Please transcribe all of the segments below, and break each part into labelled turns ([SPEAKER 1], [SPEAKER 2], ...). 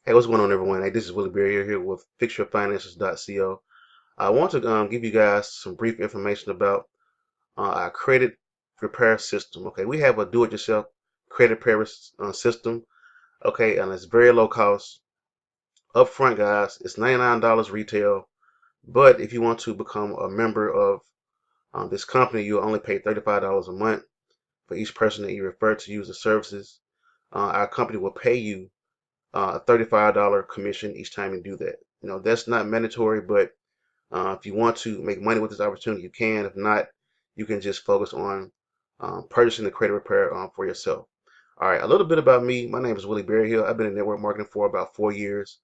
[SPEAKER 1] Hey, what's going on, everyone? Hey, this is Willie Bear here with FixYourFinances.co. I want to give you guys some brief information about our credit repair system. Okay, we have a do-it-yourself credit repair system. Okay, and it's very low cost. Upfront, guys, it's $99 retail. But if you want to become a member of this company, you'll only pay $35 a month for each person that you refer to use the services. Our company will pay you a $35 commission each time you do that. That's not mandatory, but if you want to make money with this opportunity, you can. If not, you can just focus on purchasing the credit repair for yourself. All right, a little bit about me. My name is Willie Berryhill. I've been in network marketing for about 4 years.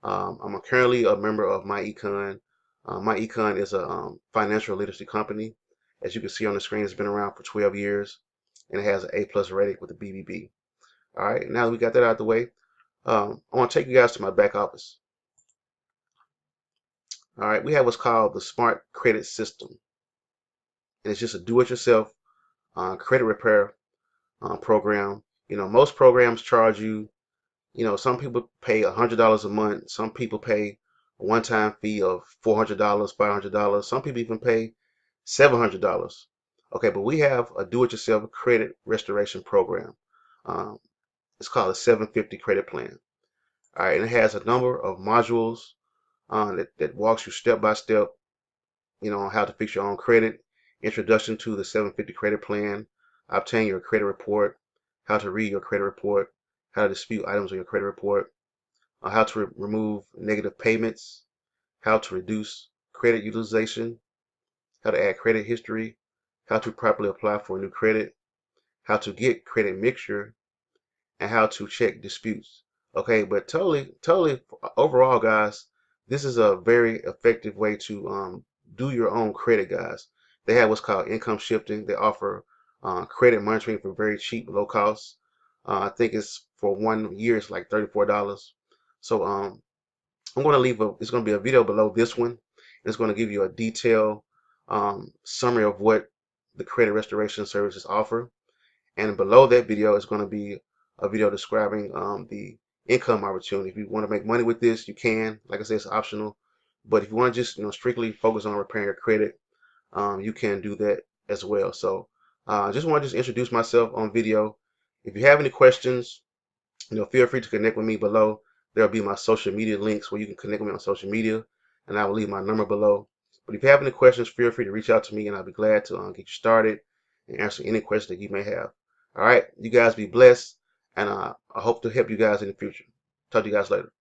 [SPEAKER 1] I'm currently a member of Myecon. Myecon is a financial literacy company. As you can see on the screen, it's been around for 12 years, and it has an A+ rating with the BBB. All right, now that we got that out of the way, I want to take you guys to my back office. All right, we have what's called the Smart Credit System, and it's just a do-it-yourself credit repair program. Most programs charge you. Some people pay $100 a month. Some people pay a one-time fee of $400, $500. Some people even pay $700. Okay, but we have a do-it-yourself credit restoration program. Um, it's called a 750 credit plan. All right, and it has a number of modules that walks you step by step, on how to fix your own credit, introduction to the 750 credit plan, obtain your credit report, how to read your credit report, how to dispute items on your credit report, how to remove negative payments, how to reduce credit utilization, how to add credit history, how to properly apply for a new credit, how to get credit mixture, and how to check disputes. Okay, but totally overall, guys, this is a very effective way to do your own credit, guys. They have what's called income shifting. They offer credit monitoring for very cheap, low cost. I think it's for 1 year, it's like $34. So I'm going to leave it's going to be a video below this one. It's going to give you a detailed summary of what the credit restoration services offer. And below that video is going to be a video describing the income opportunity. If you want to make money with this, you can. Like I said, it's optional. But if you want to just strictly focus on repairing your credit, you can do that as well. So I just want to just introduce myself on video. If you have any questions, feel free to connect with me below. There'll be my social media links where you can connect with me on social media, and I will leave my number below. But if you have any questions, feel free to reach out to me, and I'll be glad to get you started and answer any questions that you may have. All right, you guys be blessed, and I hope to help you guys in the future. Talk to you guys later.